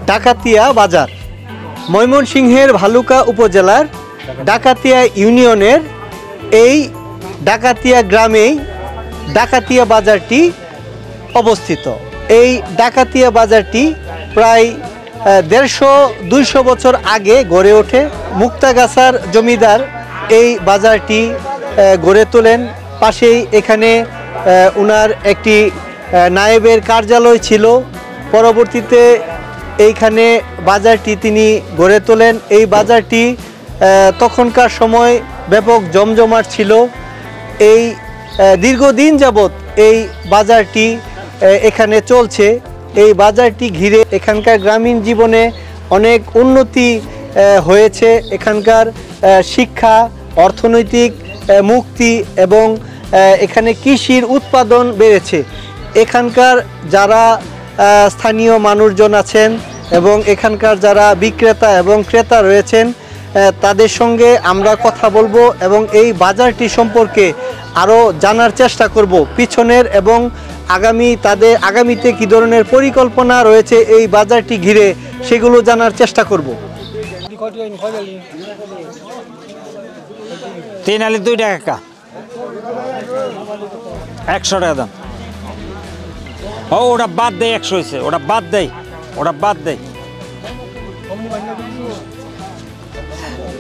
ডাকাতিয়া বাজার। ময়মনসিংহের ভালুকা উপজেলার ডাকাতিয়া ইউনিয়নের এই ডাকাতিয়া গ্রামেই ডাকাতিয়া বাজারটি অবস্থিত। এই ডাকাতিয়া বাজারটি প্রায় 150-200 বছর আগে গড়ে ওঠে। মুক্তাগাছার জমিদার এই বাজারটি গড়ে তোলেন। পাশেই এখানে উনার একটি নায়েবের কার্যালয় ছিল। পরবর্তীতে এইখানে বাজারটি তিনি গড়ে তোলেন। এই বাজারটি তখনকার সময় ব্যাপক জমজমাট ছিল। এই দীর্ঘদিন যাবৎ এই বাজারটি এখানে চলছে। এই বাজারটি ঘিরে এখানকার গ্রামীণ জীবনে অনেক উন্নতি হয়েছে। এখানকার শিক্ষা, অর্থনৈতিক মুক্তি এবং এখানে কৃষির উৎপাদন বেড়েছে। এখানকার যারা স্থানীয় মানুষজন আছেন এবং এখানকার যারা বিক্রেতা এবং ক্রেতা রয়েছেন তাদের সঙ্গে আমরা কথা বলবো এবং এই বাজারটি সম্পর্কে আরও জানার চেষ্টা করব। পিছনের এবং আগামীতে কী ধরনের পরিকল্পনা রয়েছে এই বাজারটি ঘিরে সেগুলো জানার চেষ্টা করব। 3 আলি 2 টাকা, 100 টাকা দাম। ও ওটা বাদ দেয়, 100 হয়েছে, ওটা বাদ দেয়।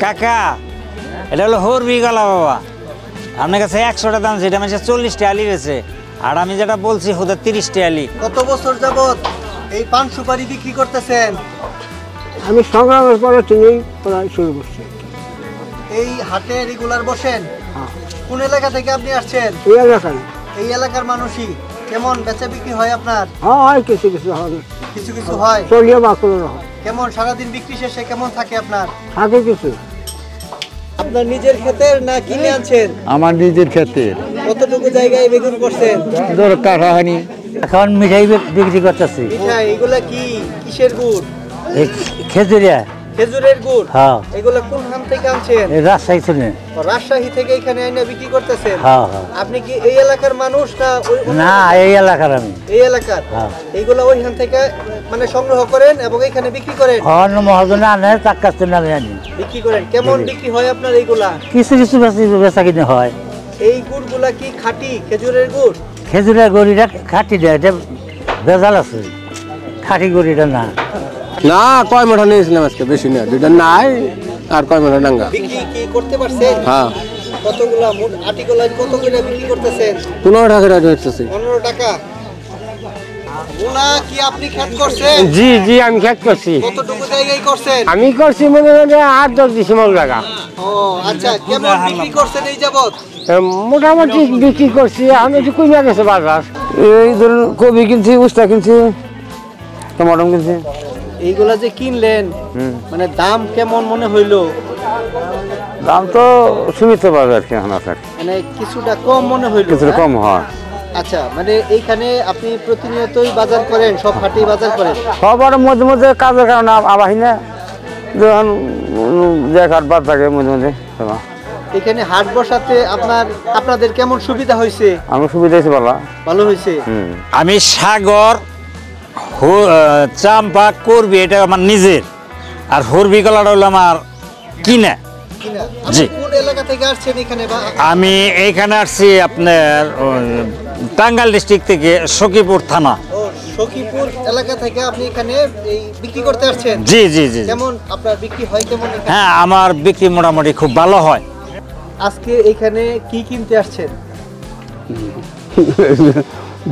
কাকা এটা হলো হরবি গলা বাবা, আপনার কাছে 100 টাকা দাম, সেটা মানুষের 40 টাকা আলি রয়েছে, আর আমি যেটা বলছি ওদের 30 টাকা আলি। কত বছর যাবত এই পান সুপারি বিক্রি করতেছেন? আমি সংগ্রামের পরে তিনি প্রায় শুরু করছি। এই হাটে রেগুলার বসেন? কোন এলাকা থেকে আপনি আসছেন? এই এলাকায়। এই এলাকার মানুষই কেমন বেচা বিক্রি হয় আপনার? হয় কিছু কিছু হয়, কিছু কিছু হয়। চলিয়ে বাঁকুড়ো হয়। কেমন সারাদিন বিক্রি শেষে কেমন থাকে আপনার? থাকে কিছু। আপনার নিজের ক্ষেতের না কিনে আনছেন? আমার নিজের ক্ষেতের। কতটুকু জায়গায় বেগুন করছেন? ধর কাটা হয়নি। এখন মিঠাই বিক্রি করতেছি। মিঠাই এগুলা কি কিসের গুড়? খেজুরিয়া। খেজুরের গুড়? হ্যাঁ। এগুলা কোন খান থেকে আনছেন? রাজশাহী শুনে। রাজশাহী থেকে এখানে এনে বিক্রি করতেছেন? হ্যাঁ। আপনি কি এই এলাকার মানুষ না? এই এলাকার আমি। এই এলাকার? এইগুলা ওইখান থেকে মানে সংগ্রহ করেন এবং এখানে বিক্রি করেন? অন্য মহাজনে আনে, তার কাছ থেকে আমি আনি, বিক্রি করেন। কেমন বিক্রি হয় আপনার এইগুলা? কিছু কিছু বেচা কিনে হয়। এই গুড়গুলা কি খাঁটি খেজুরের গুড়? খেজুরের গড়িটা খাঁটি দেয়, এটা ভেজাল আছে, খাঁটি গড়িটা না। না, কয় মোটা নিয়েছিলাম আজকে, বেশি না, 2টা নাই আর কয় মোটা ডাঙ্গা। বিক্রি কি করতে পারছেন? হ্যাঁ। কতগুলা আটিগুলা কত করে বিক্রি করতেছেন? 15 টাকা রেট হচ্ছে। 15 টাকা। মুলা কি আপনি ক্ষেত করছেন? জি জি, আমি ক্ষেত করছি। কতটুকু জায়গায় করছেন? আমি করছি মনে হয় 8-10 ডিসিমল জায়গা। ও আচ্ছা, কেমন বিক্রি করছেন এই যাবত? মোটামুটি বিক্রি করছি, এখন একটু কমে গেছে বাজার। এই ধরুন কবি কিনছি, উস্তা কিনছি, টমাটো কিনছি। এইগুলা যে কিনলেন মানে দাম কেমন মনে হইলো? দাম তো সীমিত বাজার কি মানে কিছুটা কম মনে হইলো? কিছুটা কম হয়। আচ্ছা, মানে এইখানে আপনি প্রতিনিয়তই বাজার করেন? সব হাটেই বাজার করেন? সবার মধ্যে মধ্যে কাজের কারণে আবাহি না, যখন দেখার বাদ থাকে মধ্যে মধ্যে। এখানে হাট বসাতে আপনাদের কেমন সুবিধা হয়েছে? আমার সুবিধা হয়েছে, ভালো হয়েছে। আমি সাগর, চাম্পা, করবি এটা আমার নিজের, আর হরবি কলাটা হলো আমার কিনা। জি। কোন এলাকা থেকে আসছেন এখানে? আমি এইখানে আসছি আপনার টাঙ্গাইল ডিস্ট্রিক্ট থেকে, সখীপুর থানা। সখীপুর এলাকা থেকে আপনি এখানে এই বিক্রি করতে আসছেন? জি জি জি। কেমন আপনার বিক্রি হয় কেমন? হ্যাঁ, আমার বিক্রি মোটামুটি খুব ভালো হয়। আজকে এখানে কি কিনতে আসছেন?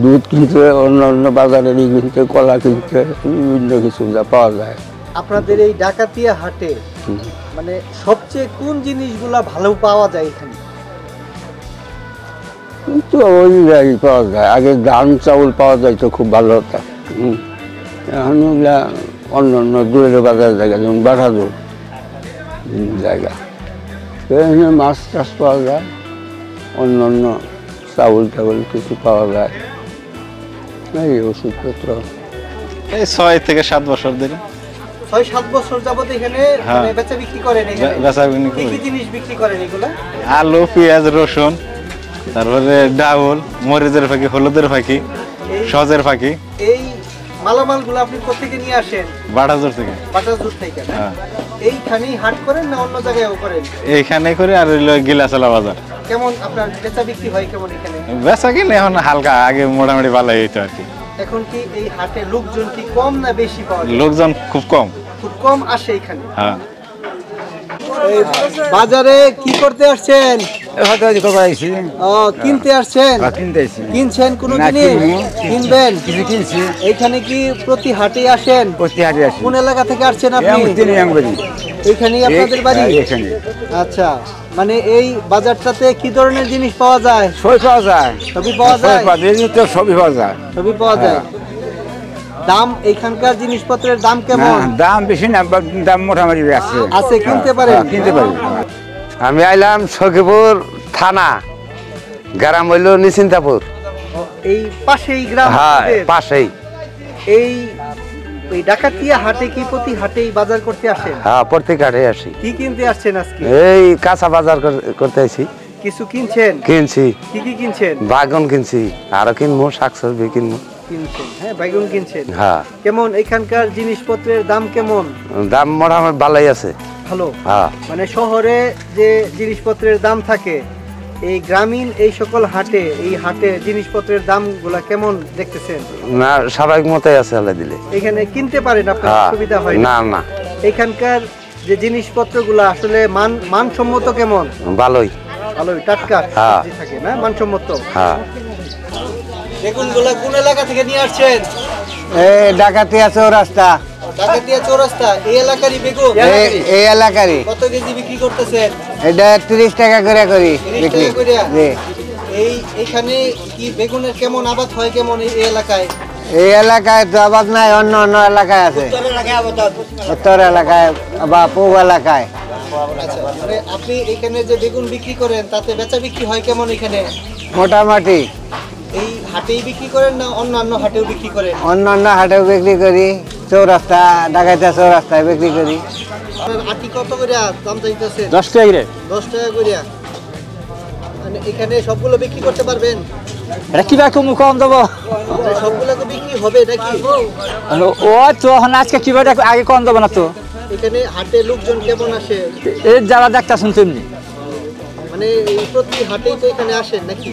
দুধ কিনতে, অন্য বাজারে কিনতে, কলা কিনতে, বিভিন্ন কিছু যা পাওয়া যায়। আপনাদের এই ডাকাতিয়া হাটে মানে সবচেয়ে কোন জিনিসগুলা ভালো পাওয়া যায় এখানে? কিন্তু ওই পাওয়া যায়, আগে ধান চাউল পাওয়া যায় তো খুব ভালো হতো। এখন ওগুলা অন্য দূরের বাজার জায়গা, যেমন বাঘাদুর জায়গা, এখানে মাছ টাছ পাওয়া যায়, অন্য চাউল টাউল কিছু পাওয়া যায়, এই ওষুধপত্র। এই 6 থেকে 7 বছর ধরে। 6-7 বছর যাবত এখানে মানে বেচা বিক্রি করেন? কি কি জিনিস বিক্রি করেন এগুলা? আলু, পেঁয়াজ, রসুন, তারপরে ডাউল, মরিচের ফাঁকি, হলুদের ফাঁকি, সজের ফাঁকি। এই মালামালগুলো আপনি কোথেকে নিয়ে আসেন? বাটাজোর থেকে। বাটাজোর থেকে না? হ্যাঁ। এইখানেই হাট করেন না অন্য জায়গায়ও করেন? এইখানে করে আর হইলো গিলাসলা বাজার। কেমন আপনার বেচা বিক্রি হয় কেমন এখানে? বেচা কিনে এখন হালকা, আগে মোটামুটি ভালোই হইতো আর কি। এখন কি এই হাটে লোকজন কি কম না বেশি পাওয়া যায়? লোকজন খুব কম। খুব কম আসে এখানে। হ্যাঁ। এই বাজারে কি করতে আসছেন? হয়তো আইছি ও কিনতে আসছেন? কিনতে আইছি কিনছেন কোনো না, জিনিস? কিনবো। কিনবেন? কিছু কিনছি এইখানে কি প্রতি হাটে আসেন? বস্তি হাটে আসি কোন এলাকা থেকে আসছেন আপনি? এইখানেই আপনাদের বাড়ি? এখানে আচ্ছা, মানে এই বাজারটাতে কি ধরনের জিনিস পাওয়া যায়? সবই পাওয়া যায়, সবই পাওয়া যায়? সবই পাওয়া যায়। সবই পাওয়া যায়। দাম এইখানকার জিনিসপত্রের দাম কেমন? না, দাম বেশি না, দাম মোটামুটি আছে। আছে, কিনতে পারেন? কিনতে পারি। আমি আইলাম সখীপুর থানা, গ্রাম হইল নিশ্চিন্তাপুর। এই পাশেই গ্রাম হ্যাঁ, আপনাদের? পাশেই। এই এই ডাকাতিয়া হাটে কি প্রতি হাটেই বাজার করতে আসেন? হ্যাঁ, প্রত্যেক হাটে আসি। কি কিনতে আসছেন আজকে? এই কাঁচা বাজার করতে আসি। কিছু কিনছেন? কিনছি, কি কি কিনছেন? বাগান কিনছি, আরো কিনবো, শাকসবজি কিনবো। কিনছেন, হ্যাঁ, বাইগুন কিনছেন। হ্যাঁ, কেমন এখানকার জিনিসপত্রের দাম কেমন? দাম মোটামুটি ভালোই আছে। ভালো। হ্যাঁ, মানে শহরে যে জিনিসপত্রের দাম থাকে, এই গ্রামীণ এই সকল হাটে, এই হাটে জিনিসপত্রের দামগুলা কেমন দেখতেছেন? না, স্বাভাবিক মতোই আছে আল্লাহ দিলে। এখানে কিনতে পারেন, আপনার হ্যাঁ, সুবিধা হয় না না, এখানকার যে জিনিসপত্রগুলো আসলে মানসম্মত কেমন? ভালোই। ভালোই, টাটকা হ্যাঁ। সবজি থাকে না, মানসম্মত। হ্যাঁ, বেগুনগুলা কোন এলাকা থেকে নিয়ে আসছেন? এই ডাকাতিয়া চৌরাস্তা, ডাকাতিয়া চৌরাস্তা, এই এলাকারই বেগুন? এই এলাকারই। কত কেজি বিক্রি করতেছেন? এটা 30 টাকা করে করি 30 বিক্রি। টাকা কইরা? জি। এইখানে কি বেগুনের কেমন আবাদ হয় কেমন এই এলাকায়? এই এলাকায় তো আবাদ নাই, অন্য অন্য এলাকায় আছে। উত্তর এলাকায় বা পূর্ব এলাকায়। আচ্ছা, মানে আপনি এখানে যে বেগুন বিক্রি করেন তাতে বেচা বিক্রি হয় কেমন এখানে? মোটামুটি এই হাটেই বিক্রি করেন না অন্যান্য হাটেও বিক্রি করেন? অন্য অন্য হাটেও বিক্রি করি, চৌরাস্তা, ডাকাতিয়া চৌরাস্তায় বিক্রি করি। আপনার আটি কত করে দাম চাইতেছেন? 10 টাকা করে। 10 টাকা করে। মানে এখানে সবগুলো বিক্রি করতে পারবেন? এটা কিবা কম দেবো? মানে সবগুলো তো বিক্রি হবে নাকি? ও তো এখন আজকে কিবা আগে কম দেবো না তো। এখানে হাটে লোকজন কেমন আসে? এই যারা দেখতে শুনছি মানে এই প্রতি হাটেই তো এখানে আসেন নাকি?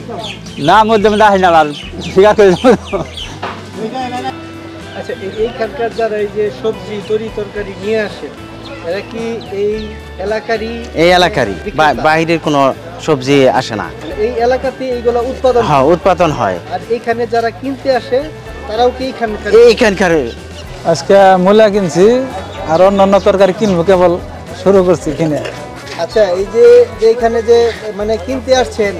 না, মধ্যে মধ্যে আসি না, আর স্বীকার করে দেবো। আচ্ছা, এইখানকার যারা এই যে সবজি তরি তরকারি নিয়ে আসে, এরা কি এই এলাকারই? এই এলাকারই, বিক্রেতা? বাইরের কোনো সবজি আসে না। মানে এই এলাকাতে এইগুলা উৎপাদন হয়? হ্যাঁ, উৎপাদন হয় আর এখানে যারা কিনতে আসে তারাও কি এইখানকার? এইখানকার। আজকে মূলা কিনছি আর অন্যান্য তরকারি কিনবো, কেবল শুরু করছি কিনে। আচ্ছা, এই যে এখানে যে মানে কিনতে আসছেন,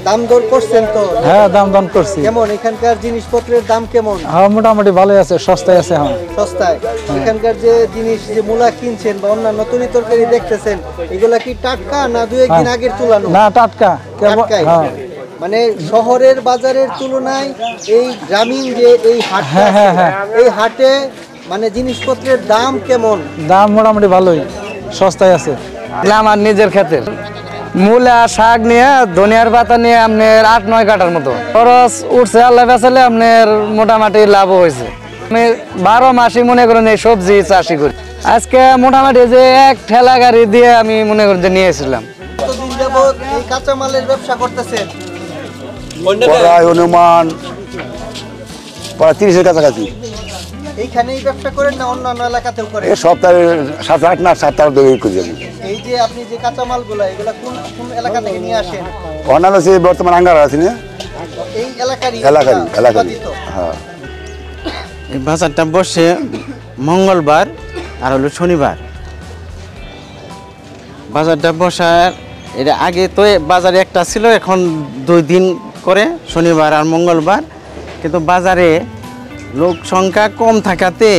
দাম দর করছেন তো? হ্যাঁ, দাম দাম করছি। কেমন এখানকার জিনিসপত্রের দাম কেমন? হ্যাঁ, মোটামুটি ভালোই আছে, সস্তায় আছে। হ্যাঁ, সস্তায়। এখানকার যে জিনিস, যে মূলা কিনছেন বা অন্যান্য তরি তরকারি দেখতেছেন, এগুলা কি টাটকা না দু একদিন আগের তুলানো? না, টাটকা কেবল। টাটকাই। হ্যাঁ, মানে শহরের বাজারের তুলনায় এই গ্রামীণ যে এই হাট, হ্যাঁ, হ্যাঁ, হ্যাঁ। এই হাটে মানে জিনিসপত্রের দাম কেমন? দাম মোটামুটি ভালোই, সস্তায় আছে। আমার নিজের ক্ষেতের মূলা, শাক নিয়ে, ধনিয়ার পাতা নিয়ে আপনার 8-9 কাঠার মতো খরচ উঠছে। আল্লাহ বেচালে আপনার মোটামুটি লাভ হয়েছে। আমি 12 মাসই মনে করেন এই সবজি চাষি করি। আজকে মোটামুটি যে এক ঠেলা গাড়ি দিয়ে আমি মনে করেন যে নিয়েছিলাম। কতদিন যাবত এই কাঁচামালের ব্যবসা করতেছেন? প্রায় অনুমান প্রায় 30-এর কাছাকাছি। এইখানেই ব্যবসা করেন না অন্যান্য এলাকাতেও করেন? এই সপ্তাহে 7-8 না 7 ধরে করি আমি। এই যে আপনি যে কাঁচামালগুলা, এগুলা কোন কোন এলাকা থেকে নিয়ে আসেন? অন্যান্য সে বর্তমান আঙ্গার আছে না, এই এলাকারই? এলাকারই। উৎপাদিত? হ্যাঁ, এই বাজারটা বসে মঙ্গলবার আর হলো শনিবার। বাজারটা বসার এটা আগে তো বাজারে একটা ছিল, এখন 2 দিন করে, শনিবার আর মঙ্গলবার। কিন্তু বাজারে লোক সংখ্যা কম থাকাতে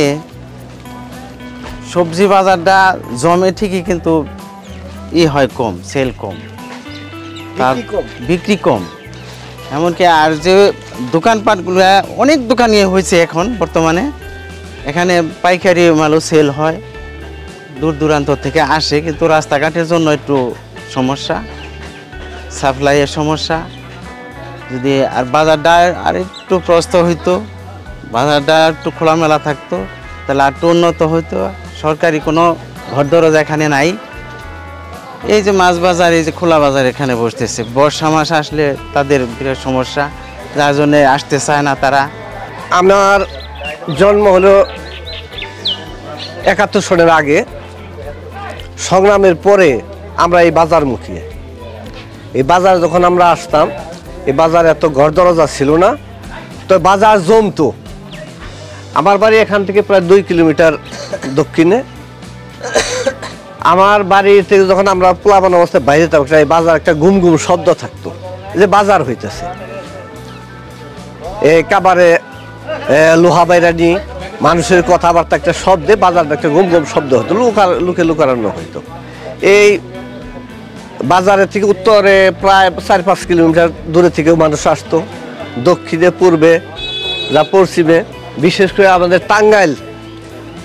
সবজি বাজারটা জমে ঠিকই, কিন্তু হয় কম, সেল কম, তার বিক্রি কম? বিক্রি কম। এমনকি আর যে দোকানপাটগুলো, অনেক দোকান হয়েছে এখন বর্তমানে। এখানে পাইকারি মালও সেল হয়, দূর দূরান্ত থেকে আসে, কিন্তু রাস্তাঘাটের জন্য একটু সমস্যা, সাপ্লাইয়ের সমস্যা। যদি আর বাজারটা আর একটু প্রস্ত হইতো, বাজারটা একটু খোলামেলা থাকতো তাহলে একটু উন্নত হইতো। সরকারি কোনো ঘর দরজা এখানে নাই। এই যে মাছ বাজার, এই যে খোলা বাজার এখানে বসতেছে, বর্ষা মাস আসলে তাদের বিরাট সমস্যা, যার জন্য আসতে চায় না তারা। আমার জন্ম হলো 71 সনের আগে। সংগ্রামের পরে আমরা এই বাজারমুখী। এই বাজার যখন আমরা আসতাম, এই বাজার এত ঘর দরজা ছিল না, তো বাজার জমতো। আমার বাড়ি এখান থেকে প্রায় 2 কিলোমিটার দক্ষিণে। আমার বাড়ি থেকে যখন আমরা পোলাপান অবস্থায় বাইরে যেতাম, এই বাজার একটা গুম গুম শব্দ থাকতো যে বাজার হইতেছে। এই কাবারে লোহা বাইরানি মানুষের কথাবার্তা একটা শব্দে বাজারটা একটা গুম গুম শব্দ হতো, লুকে লুকানো হইতো। এই বাজারের থেকে উত্তরে প্রায় 4-5 কিলোমিটার দূরে থেকেও মানুষ আসতো, দক্ষিণে পূর্বে যা পশ্চিমে। বিশেষ করে আমাদের টাঙ্গাইল,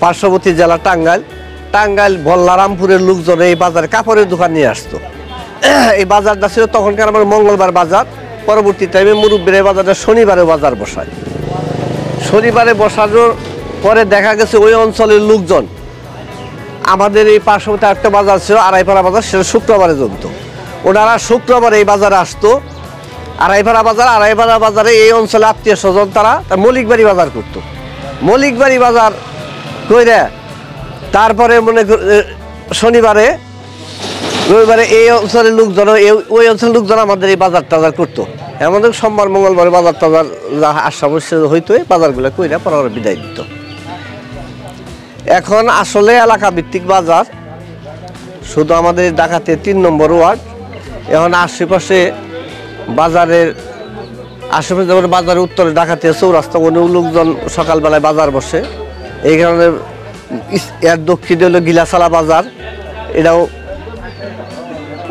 পার্শ্ববর্তী জেলা টাঙ্গাইল বল্লারামপুরের লোকজন এই বাজারে কাপড়ের দোকান নিয়ে আসতো। এই বাজারটা ছিল তখনকার আমার মঙ্গলবার বাজার। পরবর্তী টাইমে মুরব্বীর এই বাজারটা শনিবারে বাজার বসায়। শনিবারে বসানোর পরে দেখা গেছে ওই অঞ্চলের লোকজন, আমাদের এই পার্শ্ববর্তী একটা বাজার ছিল আড়াইপাড়া বাজার, সেটা শুক্রবারে জমতো। ওনারা শুক্রবারে এই বাজারে আসতো। আড়াইপাড়া বাজারে এই অঞ্চলে আত্মীয় স্বজন তারা মলিকবাড়ি বাজার করতো। মলিকবাড়ি বাজার কইরা তারপরে মনে শনিবারে রবিবারে এই অঞ্চলের লোকজন, ওই অঞ্চলের লোকজন আমাদের এই বাজার টাজার করতো। আমাদের সোমবার মঙ্গলবারে বাজার টাজার যা আশাবশ্যক হইতো, এই বাজারগুলো কইরা পরে ওরা বিদায় দিত। এখন আসলে এলাকা ভিত্তিক বাজার, শুধু আমাদের ঢাকাতে 3 নম্বর ওয়ার্ড। এখন আশেপাশে বাজারের যেমন বাজারের উত্তরে ঢাকাতে চৌরাস্তা, অনেক লোকজন সকালবেলায় বাজার বসে। এই কারণে এর দক্ষিণে হলো গিলাসালা বাজার, এটাও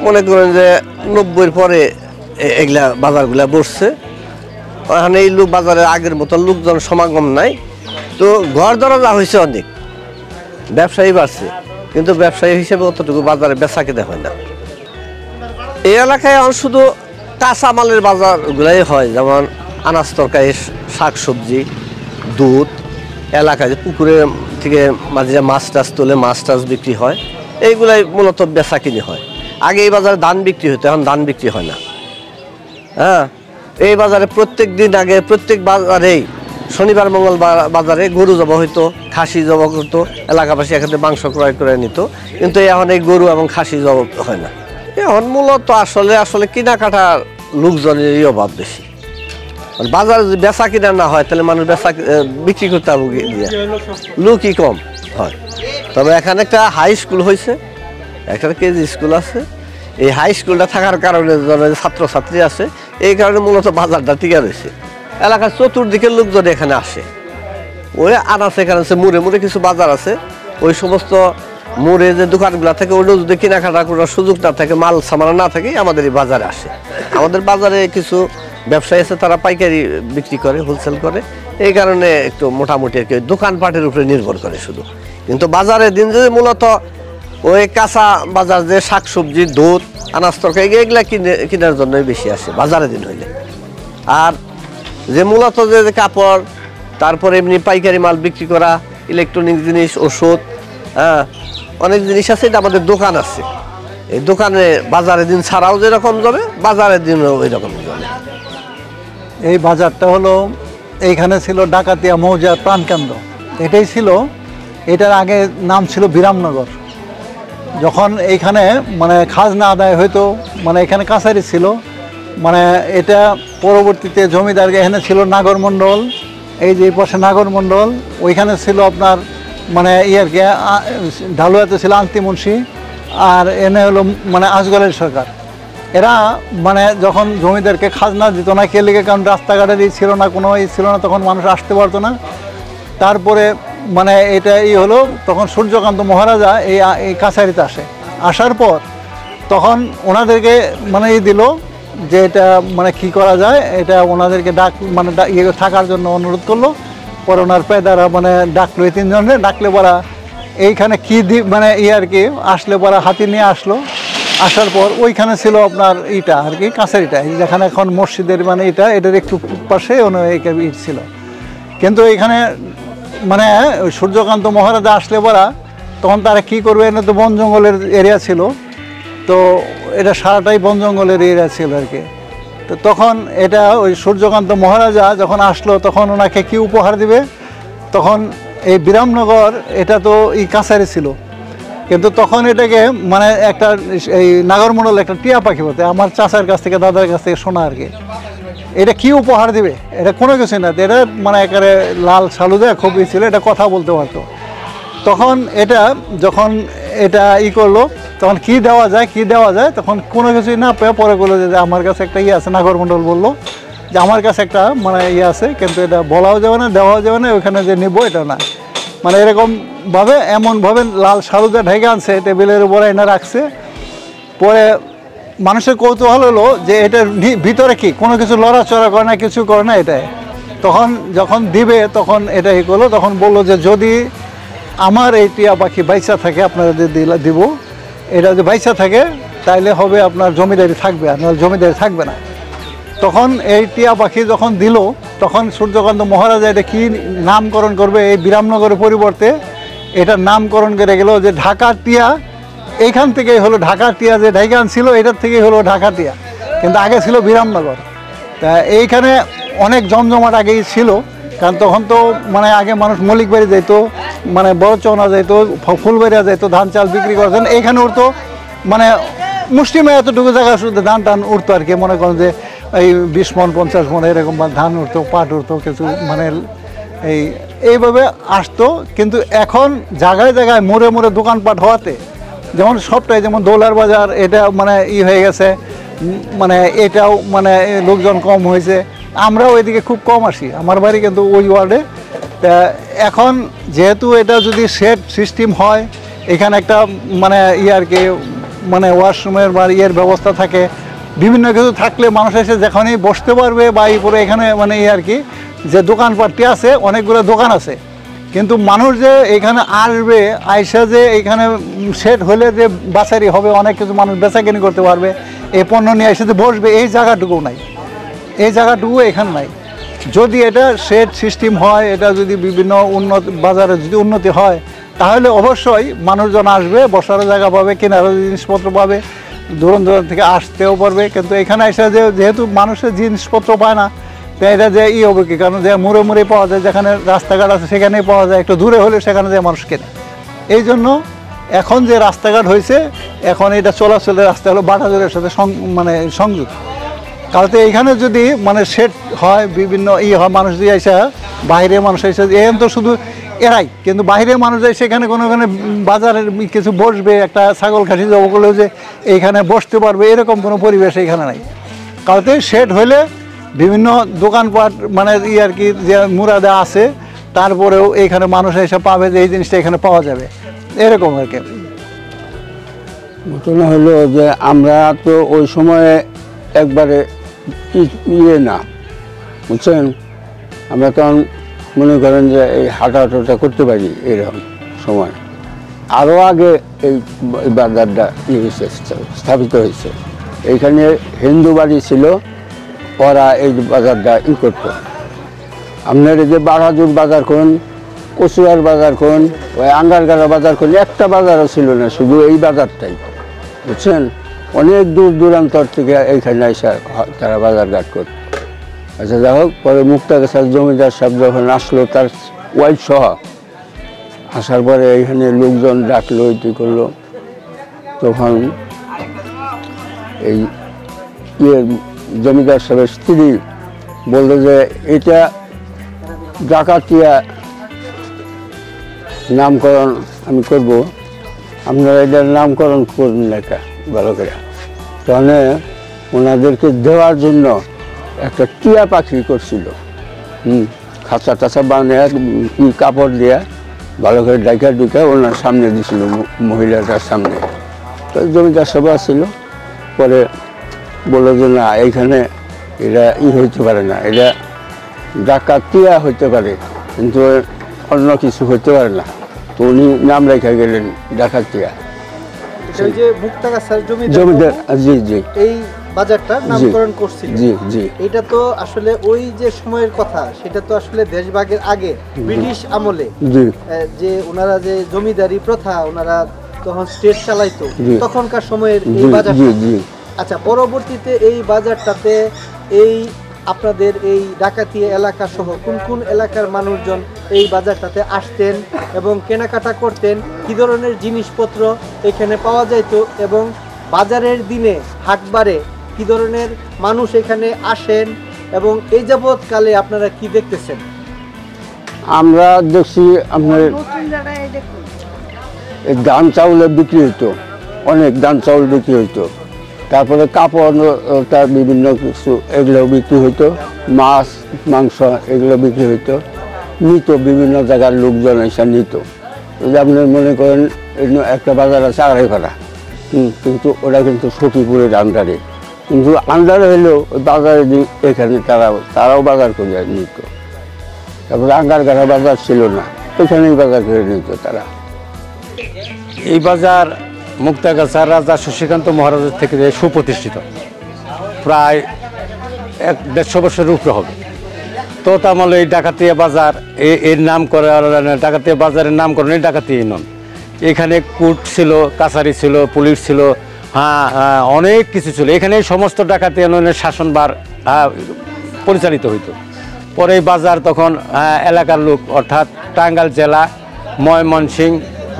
মনে করেন যে 90-এর পরে এগুলা বাজারগুলা বসছে। ওখানে এই বাজারের আগের মতো লোকজন সমাগম নাই। তো ঘর দরজা হয়েছে অনেক, ব্যবসায়ী বাড়ছে, কিন্তু ব্যবসায়ী হিসেবে অতটুকু বাজারে বেচা কিনা হয় না। এই এলাকায় এখন শুধু কাঁচামালের বাজারগুলাই হয়, যেমন আনাজ তরকারি, শাকসবজি, দুধ। এলাকায় যে পুকুরে থেকে মাঝে মাছ টাছ তোলে, মাছ টাছ বিক্রি হয়, এইগুলাই মূলত বেচা কিনি হয়। আগে এই বাজারে ধান বিক্রি হতো, এখন ধান বিক্রি হয় না। হ্যাঁ, এই বাজারে প্রত্যেক দিন আগে প্রত্যেক বাজারেই শনিবার মঙ্গলবার বাজারে গরু জবা হইতো, খাসি জবা করতো, এলাকাবাসী এখানে মাংস ক্রয় করে নিত। কিন্তু এখন এই গরু এবং খাসি জবা হয় না। এখন মূলত আসলে কেনাকাটার লোকজনেরই অভাব বেশি। বাজারে যদি বেচা কিনা না হয়, তাহলে মানুষ বিক্রি করতে হবে, লোকই কম হয়। তবে এখানে একটা হাই স্কুল হয়েছে, একটা কেজি স্কুল আছে। এই হাই স্কুলটা থাকার কারণে ছাত্রছাত্রী আছে, এই কারণে মূলত বাজারটা টিকে রয়েছে। এলাকার চতুর্দিকের লোকজন এখানে আসে। ওই আনাচে এখানে আছে, মুড়ে কিছু বাজার আছে, ওই সমস্ত মোড়ে যে দোকানগুলো থাকে, ওইগুলো যদি কেনাকাটা করার সুযোগ না থাকে, মাল সামান না থাকে, আমাদের এই বাজারে আসে। আমাদের বাজারে কিছু ব্যবসায়ী আছে, তারা পাইকারি বিক্রি করে, হোলসেল করে। এই কারণে একটু মোটামুটি আর কি দোকানপাটের উপরে নির্ভর করে শুধু। কিন্তু বাজারের দিন যদি মূলত ওই কাঁচা বাজার, যে শাকসবজি, দুধ, আনাজ তরকারি, এগুলা কেনার জন্যই বেশি আসে বাজারের দিন হইলে। আর যে মূলত যে কাপড়, তারপরে এমনি পাইকারি মাল বিক্রি করা, ইলেকট্রনিক জিনিস, ওষুধ, হ্যাঁ, অনেক জিনিস আছে, এটা আমাদের দোকান আছে। এই দোকানে বাজারের দিন ছাড়াও যেরকম যাবে, বাজারের দিনও ওই রকম যাবে। এই বাজারটা হলো, এইখানে ছিল ডাকাতিয়া মৌজার প্রাণকেন্দ্র, এটাই ছিল। এটার আগে নাম ছিল বিরামনগর। যখন এইখানে মানে খাজনা আদায় হইতো, মানে এখানে কাছারি ছিল, মানে এটা পরবর্তীতে জমিদারকে এখানে ছিল নাগরমণ্ডল, এই যে পাশে নাগরমণ্ডল, ওইখানে ছিল আপনার মানে ইয়ারকে ঢালুয়াতে ছিল আন্তি মুন্সি, আর এনে হলো মানে আজগলের সরকার। এরা মানে যখন জমিদারকে খাজনা দিত না, কে লেগে, কারণ রাস্তাঘাটের ছিল না, কোনো ছিল না, তখন মানুষ আসতে পারতো না। তারপরে মানে এটা হলো, তখন সূর্যকান্ত মহারাজা এই কাছারিতে আসার পর তখন ওনাদেরকে মানে দিল যে এটা মানে কি করা যায়, এটা ওনাদেরকে মানে থাকার জন্য অনুরোধ করলো। পরে ওনার পেদারা মানে ডাকলো, এই 3 জনের ডাকলে পরা এইখানে কি মানে আর কি আসলে পরা হাতি নিয়ে আসলো। আসার পর ওইখানে ছিল আপনার ইটা আর কি কাছারিটা, যেখানে এখন মসজিদের মানে এটার একটু পাশে ইট ছিল। কিন্তু এখানে মানে ওই সূর্যকান্ত মহারাজা আসলে পরা তখন তারা কি করবে, এটা তো বন জঙ্গলের এরিয়া ছিল, তো এটা সারাটাই বন জঙ্গলের এরিয়া ছিল আর কি। তো তখন এটা ওই সূর্যকান্ত মহারাজা যখন আসলো তখন ওনাকে কি উপহার দিবে, তখন এই বিরামনগর এটা তো এই কাছারি ছিল, কিন্তু তখন এটাকে মানে একটা এই নাগরমন্ডল একটা টিয়া পাখি বলতে আমার চাচার কাছ থেকে দাদার কাছ থেকে শোনা আর কি। এটা কি উপহার দিবে, এটা কোনো কিছু না, এটা মানে একেবারে লাল সালুদা খুব ই ছিল, এটা কথা বলতে পারতো। তখন এটা যখন এটা করলো তখন কি দেওয়া যায়, তখন কোনো কিছুই না পেয়ে পরে বললো যে আমার কাছে একটা আছে, নাগরমন্ডল বললো যে আমার কাছে একটা মানে আছে, কিন্তু এটা বলাও যাবে না, দেওয়াও যাবে না, ওইখানে যে নিবো এটা না, মানে এরকমভাবে এমনভাবে লাল সালুদা ঢেকে আনছে, টেবিলের উপরে এনে রাখছে। পরে মানুষের কৌতূহল হলো যে এটার ভিতরে কি কোনো কিছু লড়াচড়া করে না, কিছু করে না এটাই। তখন যখন দিবে তখন এটা করলো, তখন বললো যে যদি আমার এই টিয়া পাখি বাইচা থাকে আপনারা যে দিব, এটা যদি বাইচা থাকে তাইলে হবে আপনার জমিদারি থাকবে, আর নাহলে জমিদারি থাকবে না। তখন এই টিয়া পাখি যখন দিল তখন সূর্যকান্ত মহারাজা এটা কি নামকরণ করবে, এই বিরামনগরের পরিবর্তে এটার নামকরণ করে গেল যে ঢাকা টিয়া। এইখান থেকেই হলো ঢাকা টিয়া, যে ঢাকান ছিল এটার থেকেই হলো ঢাকা টিয়া, কিন্তু আগে ছিল বিরামনগর। তা এইখানে অনেক জমজমাট আগেই ছিল, কারণ তখন তো মানে আগে মানুষ মল্লিক বাড়ি যাইত, মানে বড় চৌনা যাইত, ফুলবাড়িয়া যাইত, ধান চাল বিক্রি করতেন, এইখানে উঠতো মানে মুষ্টিমে এতটুকু জায়গা শুধু ধান টান উঠতো আর কি। মনে করেন যে এই 20 মণ 50 মণ এরকম ধান উঠতো, পাট উঠতো কিছু, মানে এইভাবে আসতো। কিন্তু এখন জায়গায় জায়গায় মোড়ে মোড়ে দোকানপাট হওয়াতে যেমন সবটাই, যেমন দৌলার বাজার এটা মানে হয়ে গেছে, মানে এটাও মানে লোকজন কম হয়েছে, আমরাও এদিকে খুব কম আসি, আমার বাড়ি কিন্তু ওই ওয়ার্ডে। তা এখন যেহেতু এটা যদি সেট সিস্টেম হয়, এখানে একটা মানে আর কি মানে ওয়াশরুমের বা ব্যবস্থা থাকে, বিভিন্ন কিছু থাকলে মানুষ এসে যেখানেই বসতে পারবে, বা পরে এখানে মানে আর কি যে দোকানপাটটি আছে, অনেকগুলো দোকান আছে, কিন্তু মানুষ যে এখানে আসবে, আইসা যে এখানে সেট হলে যে বাছারি হবে, অনেক কিছু মানুষ বেচাকেনি করতে পারবে, এই পণ্য নিয়ে এসে যে বসবে, এই জায়গাটুকু নাই, এই জায়গাটুকু এখানে নাই। যদি এটা সেট সিস্টেম হয়, এটা যদি বিভিন্ন উন্নত বাজারে যদি উন্নতি হয়, তাহলে অবশ্যই মানুষজন আসবে, বসার জায়গা পাবে, কেনারও জিনিসপত্র পাবে, দূর দূরান্ত থেকে আসতেও পারবে। কিন্তু এখানে এসে যেহেতু মানুষের জিনিসপত্র পায় না, তাই এটা যে হবে কি, কারণ যে মুড়ে মুড়ে পাওয়া যায়, যেখানে রাস্তাঘাট আছে সেখানেই পাওয়া যায়, একটু দূরে হলে সেখানে যে মানুষ কেনে। এই জন্য এখন যে রাস্তাঘাট হয়েছে, এখন এটা চলাচলের রাস্তা হলো বাটাজোরের সাথে মানে সংযুক্ত। কারণ এইখানে যদি মানে সেট হয়, বিভিন্ন হয়, মানুষ দিয়ে এসে বাইরের মানুষ এসে এখন তো শুধু এরাই, কিন্তু বাইরের মানুষ যায় সেখানে কোনো বাজারের কিছু বসবে, একটা ছাগল খাসি যাবো করলেও যে এইখানে বসতে পারবে, এরকম কোনো পরিবেশ এইখানে নাই। কারণ সেট হইলে বিভিন্ন দোকানপাট মানে আর কি যে মুরাদা আছে, তারপরেও এইখানে মানুষ এসে পাবে যে এই জিনিসটা এখানে পাওয়া যাবে, এরকম আর কি। ঘটনা হলো যে আমরা তো ওই সময়ে একবারে না, বুঝছেন, আমরা তখন মনে করেন যে এই হাঁটাটা করতে পারি এরকম সময়। আরও আগে এই বাজারটা স্থাপিত হয়েছে। এইখানে হিন্দু বাড়ি ছিল, ওরা এই বাজারটা করতো। আপনার এই যে বাহাদুর বাজার কোন, কচুয়ার বাজার কোন, ওই আঙ্গারগাড়া বাজার কোন, একটা বাজারও ছিল না, শুধু এই বাজারটাই, বুঝছেন। অনেক দূর দূরান্তর থেকে এইখানে এসে তারা বাজারঘাট করত। আচ্ছা, যাই হোক, পরে মুক্তাগাছার জমিদার সাহেব যখন আসলো তার ওয়াইফ সহ, আসার পরে এইখানে লোকজন ডাকলো, এটি করলো, তখন এই জমিদার সাহেবের স্ত্রী বললো যে এটা ডাকাতিয়া নামকরণ আমি করব, আপনারা এটার নামকরণ করুন লেখা ভালো করে। তাহলে ওনাদেরকে দেওয়ার জন্য একটা টিয়া পাখি করছিল, খাঁচা টাচা বানিয়ে কাপড় দিয়ে ভালো করে ডাইকা ডুকা ওনার সামনে দিছিল, মহিলাটার সামনে। তো জমিদার সভা ছিল, পরে বললো যে না, এইখানে এটা হইতে পারে না, এটা ডাকাতিয়া হইতে পারে, কিন্তু অন্য কিছু হইতে পারে না। তো উনি নাম রেখে গেলেন ডাকাতিয়া। যে মুক্তাগাছার জমিদার, জি জি, এই বাজারটার নামকরণ করছিল। জি জি। এটা তো আসলে ওই যে সময়ের কথা, সেটা তো আসলে দেশভাগের আগে ব্রিটিশ আমলে জি যে ওনারা যে জমিদারি প্রথা ওনারা তখন স্টেট চালাইতো, জি। তখনকার সময়ের এই জি বাজার। জি জি। আচ্ছা, পরবর্তীতে এই বাজারটাতে এই আপনাদের এই ডাকাতিয়া এলাকা সহ কোন কোন এলাকার মানুষজন এই বাজারটাতে আসতেন এবং কেনাকাটা করতেন, কি ধরনের জিনিসপত্র এখানে পাওয়া যেত, এবং বাজারের দিনে হাটবারে কি ধরনের মানুষ এখানে আসেন, এবং এই যাবৎকালে আপনারা কি দেখতেছেন? আমরা দেখছি আপনার এই ধান চাউলের বিক্রি হইতো, অনেক ধান চাউল বিক্রি হইতো। তারপরে কাপড়, তার বিভিন্ন কিছু এগুলো বিক্রি হইতো, মাছ মাংস এগুলো বিক্রি হইতো, নিত বিভিন্ন জায়গার লোকজন এসে নিত। যদি আপনি মনে করেন একটা বাজার আছে আড়াইপাড়া, কিন্তু ওটা সখীপুরের আন্ডারে, কিন্তু আন্ডারে হলেও ওই বাজারে এখানে তারাও বাজার করে নিত। তারপরে আঙ্গারগাড়া বাজার ছিল না, ওইখানেই বাজার করে নিত তারা। এই বাজার মুক্তাগাছার রাজা শশীকান্ত মহারাজের থেকে সুপ্রতিষ্ঠিত, প্রায় 150 বছরের উপরে হবে। তো তামলে এই ডাকাতিয়া বাজার এর নাম করে, ডাকাতিয়া বাজারের নামকরণ এই ডাকাতিয়া নন। এখানে কোর্ট ছিল, কাছারি ছিল, পুলিশ ছিল, অনেক কিছু ছিল। এখানে সমস্ত ডাকাতিয়া ননের শাসনভার পরিচালিত হইতো। পরে এই বাজার তখন এলাকার লোক, অর্থাৎ টাঙ্গাইল জেলা, ময়মনসিংহ,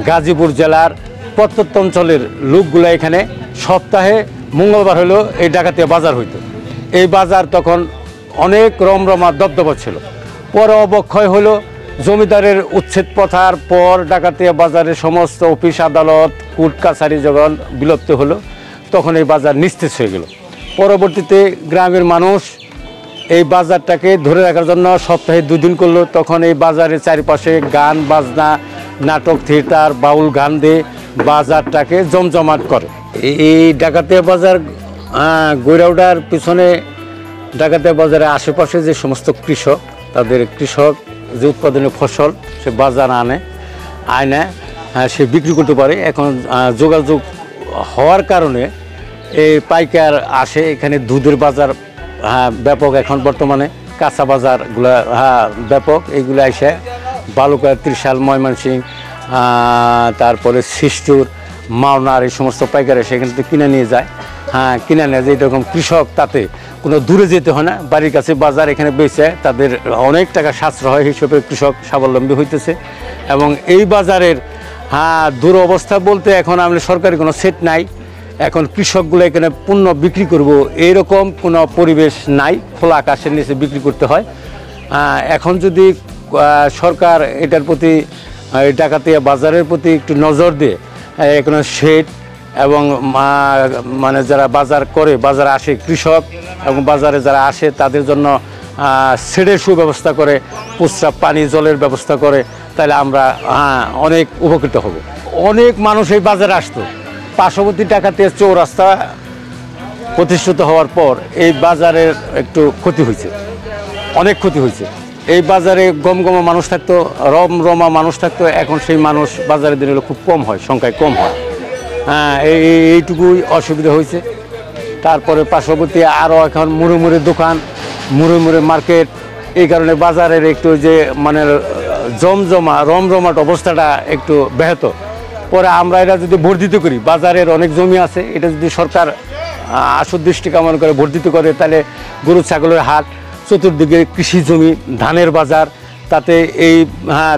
গাজীপুর জেলার প্রত্যন্ত অঞ্চলের লোকগুলো এখানে সপ্তাহে মঙ্গলবার হলেও এই ডাকাতিয়া বাজার হইতো। এই বাজার তখন অনেক রমরমা দবদবা ছিল। পরে অবক্ষয় হলো, জমিদারের উচ্ছেদ প্রথার পর ডাকাতিয়া বাজারের সমস্ত অফিস আদালত কোর্ট কাছারি যখন বিলুপ্ত হলো, তখন এই বাজার নিস্তেজ হয়ে গেল। পরবর্তীতে গ্রামের মানুষ এই বাজারটাকে ধরে রাখার জন্য সপ্তাহে 2 দিন করলো। তখন এই বাজারের চারিপাশে গান বাজনা, নাটক, থিয়েটার, বাউল গান দিয়ে বাজারটাকে জমজমাট করে। এই ডাকাতিয়া বাজার গড়ে ওঠার পিছনে ডাকাতিয়া বাজারের আশেপাশে যে সমস্ত কৃষক, তাদের কৃষক যে উৎপাদনের ফসল সে বাজার আনে সে বিক্রি করতে পারে। এখন যোগাযোগ হওয়ার কারণে এই পাইকার আসে। এখানে দুধের বাজার ব্যাপক, এখন বর্তমানে কাঁচা বাজারগুলো ব্যাপক। এইগুলো এসে বালুকা, ত্রিশাল, ময়মনসিংহ, তারপরে শিষ্টুর, মাওনার এই সমস্ত পাইকার এসে এখান থেকে কিনে নিয়ে যায়। কিনে নিয়ে যায়। এরকম কৃষক, তাতে কোনো দূরে যেতে হয় না, বাড়ির কাছে বাজার, এখানে বেচে তাদের অনেক টাকা সাশ্রয় হয়। হিসেবে কৃষক স্বাবলম্বী হইতেছে। এবং এই বাজারের দুরবস্থা বলতে এখন আমাদের সরকারি কোনো সেট নাই। এখন কৃষকগুলো এখানে পণ্য বিক্রি করব এরকম কোনো পরিবেশ নাই, খোলা আকাশের নিচে বিক্রি করতে হয়। এখন যদি সরকার এটার প্রতি, ডাকাতিয়া বাজারের প্রতি একটু নজর দিয়ে এখানে শেড এবং মানে যারা বাজার করে, বাজারে আসে কৃষক এবং বাজারে যারা আসে তাদের জন্য শেডের সুব্যবস্থা করে, প্রস্রাব পানি জলের ব্যবস্থা করে, তাহলে আমরা অনেক উপকৃত হব। অনেক মানুষ এই বাজারে আসতো। পার্শ্ববর্তী ডাকাতিয়া চৌরাস্তা প্রতিষ্ঠিত হওয়ার পর এই বাজারের একটু ক্ষতি হয়েছে, অনেক ক্ষতি হয়েছে। এই বাজারে গমগমা মানুষ থাকতো, রমরমা মানুষ থাকতো। এখন সেই মানুষ বাজারের দিনে খুব কম হয়, সংখ্যায় কম হয়। এইটুকুই অসুবিধা হয়েছে। তারপরে পার্শ্ববর্তী আরও এখন মুড়ে মুড়ে দোকান, মুড়ে মুড়ে মার্কেট, এই কারণে বাজারের একটু যে মানে জমজমা রমরমাট অবস্থাটা একটু ব্যাহত। পরে আমরা এটা যদি বর্ধিত করি, বাজারের অনেক জমি আছে, এটা যদি সরকার আশুদৃষ্টি কামনা করে বর্ধিত করে, তাহলে গরু ছাগলের হাট, চতুর্দিকে কৃষি জমি, ধানের বাজার,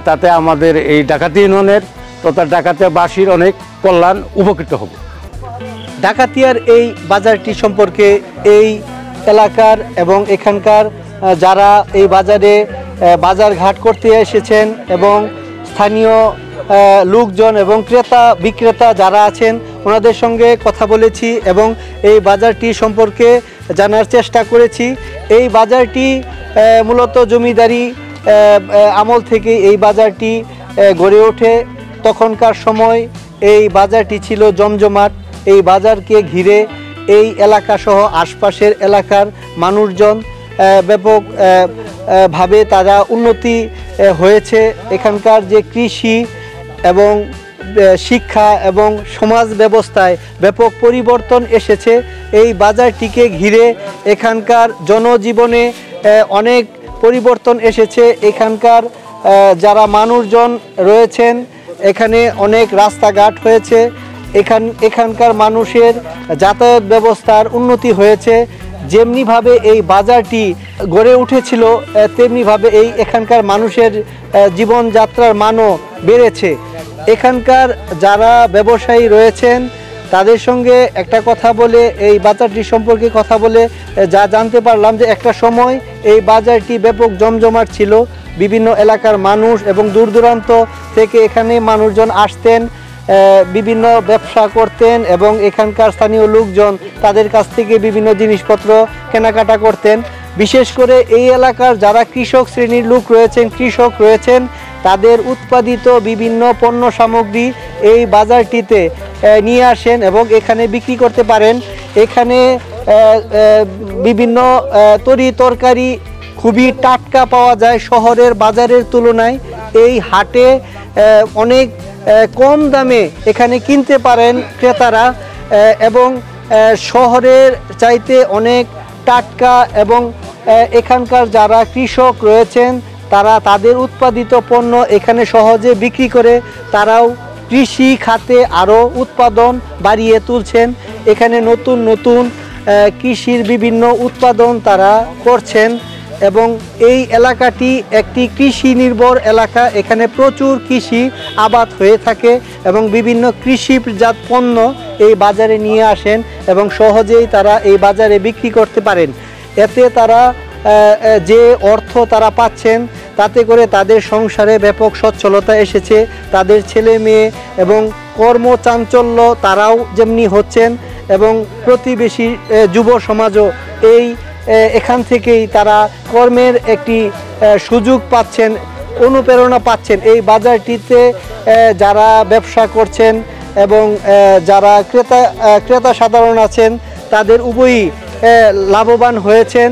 তাতে আমাদের এই ডাকাতিয়া ইউনিয়নের তথা ডাকাতিয়াবাসীর অনেক কল্যাণ উপকৃত হবে। ডাকাতিয়ার এই বাজারটি সম্পর্কে এই এলাকার এবং এখানকার যারা এই বাজারে বাজার ঘাট করতে এসেছেন এবং স্থানীয় লোকজন এবং ক্রেতা বিক্রেতা যারা আছেন ওনাদের সঙ্গে কথা বলেছি এবং এই বাজারটি সম্পর্কে জানার চেষ্টা করেছি। এই বাজারটি মূলত জমিদারি আমল থেকে এই বাজারটি গড়ে ওঠে। তখনকার সময় এই বাজারটি ছিল জমজমাট। এই বাজারকে ঘিরে এই এলাকা সহ আশপাশের এলাকার মানুষজন ব্যাপক ভাবে তারা উন্নতি হয়েছে। এখানকার যে কৃষি এবং শিক্ষা এবং সমাজ ব্যবস্থায় ব্যাপক পরিবর্তন এসেছে। এই বাজারটিকে ঘিরে এখানকার জনজীবনে অনেক পরিবর্তন এসেছে। এখানকার যারা মানুষজন রয়েছেন, এখানে অনেক রাস্তাঘাট হয়েছে, এখানকার মানুষের যাতায়াত ব্যবস্থার উন্নতি হয়েছে। যেমনিভাবে এই বাজারটি গড়ে উঠেছিল তেমনিভাবে এখানকার মানুষের জীবনযাত্রার মানও বেড়েছে। এখানকার যারা ব্যবসায়ী রয়েছেন তাদের সঙ্গে একটা কথা বলে, এই বাজারটি সম্পর্কে কথা বলে যা জানতে পারলাম যে একটা সময় এই বাজারটি ব্যাপক জমজমাট ছিল। বিভিন্ন এলাকার মানুষ এবং দূর দূরান্ত থেকে এখানে মানুষজন আসতেন, বিভিন্ন ব্যবসা করতেন এবং এখানকার স্থানীয় লোকজন তাদের কাছ থেকে বিভিন্ন জিনিসপত্র কেনাকাটা করতেন। বিশেষ করে এই এলাকার যারা কৃষক শ্রেণীর লোক রয়েছেন, কৃষক রয়েছেন, তাদের উৎপাদিত বিভিন্ন পণ্য সামগ্রী এই বাজারটিতে নিয়ে আসেন এবং এখানে বিক্রি করতে পারেন। এখানে বিভিন্ন তরি তরকারি খুবই টাটকা পাওয়া যায় শহরের বাজারের তুলনায়। এই হাটে অনেক কম দামে এখানে কিনতে পারেন ক্রেতারা এবং শহরের চাইতে অনেক টাটকা এবং এখানকার যারা কৃষক রয়েছেন তারা তাদের উৎপাদিত পণ্য এখানে সহজে বিক্রি করে তারাও কৃষি খাতে আরও উৎপাদন বাড়িয়ে তুলছেন। এখানে নতুন নতুন কৃষির বিভিন্ন উৎপাদন তারা করছেন এবং এই এলাকাটি একটি কৃষি নির্ভর এলাকা। এখানে প্রচুর কৃষি আবাদ হয়ে থাকে এবং বিভিন্ন কৃষিজাত পণ্য এই বাজারে নিয়ে আসেন এবং সহজেই তারা এই বাজারে বিক্রি করতে পারেন। এতে তারা যে অর্থ তারা পাচ্ছেন তাতে করে তাদের সংসারে ব্যাপক সচ্ছলতা এসেছে। তাদের ছেলে মেয়ে এবং কর্মচাঞ্চল্য তারাও যেমনি হচ্ছেন এবং প্রতিবেশী যুব সমাজও এখান থেকেই তারা কর্মের একটি সুযোগ পাচ্ছেন, অনুপ্রেরণা পাচ্ছেন। এই বাজারটিতে যারা ব্যবসা করছেন এবং যারা ক্রেতা সাধারণ আছেন তাদের উভয়ই লাভবান হয়েছেন।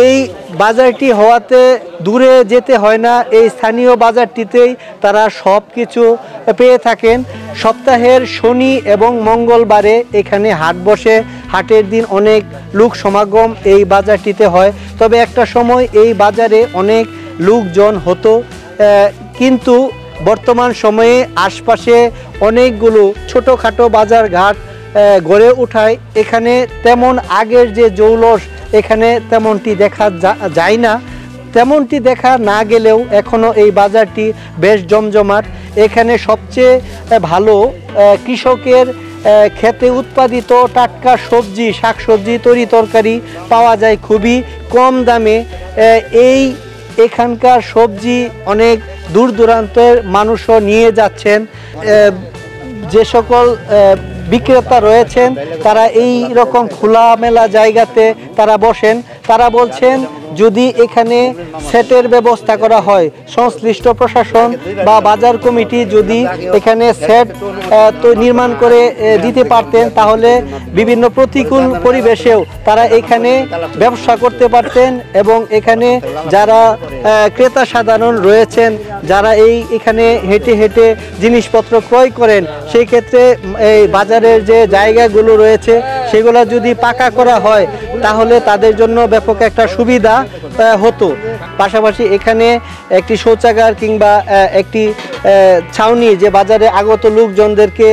এই বাজারটি হওয়াতে দূরে যেতে হয় না, এই স্থানীয় বাজারটিতেই তারা সব কিছু পেয়ে থাকেন। সপ্তাহের শনি এবং মঙ্গলবারে এখানে হাট বসে। হাটের দিন অনেক লোক সমাগম এই বাজারটিতে হয়। তবে একটা সময় এই বাজারে অনেক লোকজন হতো, কিন্তু বর্তমান সময়ে আশপাশে অনেকগুলো ছোটোখাটো বাজার ঘাট গড়ে ওঠায় এখানে তেমন আগের যে জৌলস এখানে তেমনটি দেখা যায় না। তেমনটি দেখা না গেলেও এখনও এই বাজারটি বেশ জমজমাট। এখানে সবচেয়ে ভালো কৃষকের ক্ষেতে উৎপাদিত টাটকা সবজি, শাকসবজি, তরি তরকারি পাওয়া যায় খুবই কম দামে। এখানকার সবজি অনেক দূর দূরান্তের মানুষও নিয়ে যাচ্ছেন। যে সকল বিক্রেতা রয়েছেন তারা এই রকম খোলামেলা জায়গাতে তারা বসেন। তারা বলছেন যদি এখানে সেটের ব্যবস্থা করা হয়, সংশ্লিষ্ট প্রশাসন বা বাজার কমিটি যদি এখানে সেট তো নির্মাণ করে দিতে পারতেন তাহলে বিভিন্ন প্রতিকূল পরিবেশেও তারা এখানে ব্যবসা করতে পারতেন এবং এখানে যারা ক্রেতা সাধারণ রয়েছেন যারা এখানে হেঁটে হেঁটে জিনিসপত্র ক্রয় করেন সেই ক্ষেত্রে এই বাজারের যে জায়গাগুলো রয়েছে সেগুলো যদি পাকা করা হয় তাহলে তাদের জন্য ব্যাপক একটা সুবিধা হতো। পাশাপাশি এখানে একটি শৌচাগার কিংবা একটি ছাউনি যে বাজারে আগত লোকজনদেরকে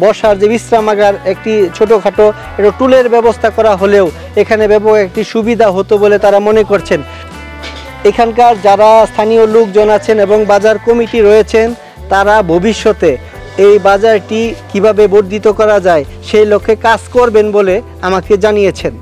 বসার যে বিশ্রামাগার একটি ছোটোখাটো একটা টুলের ব্যবস্থা করা হলেও এখানে ব্যাপক একটি সুবিধা হতো বলে তারা মনে করছেন। এখানকার যারা স্থানীয় লোকজন আছেন এবং বাজার কমিটি রয়েছেন তারা ভবিষ্যতে এই বাজারটি কিভাবে বর্ধিত করা যায় সেই লক্ষ্যে কাজ করবেন বলে আমাকে জানিয়েছেন।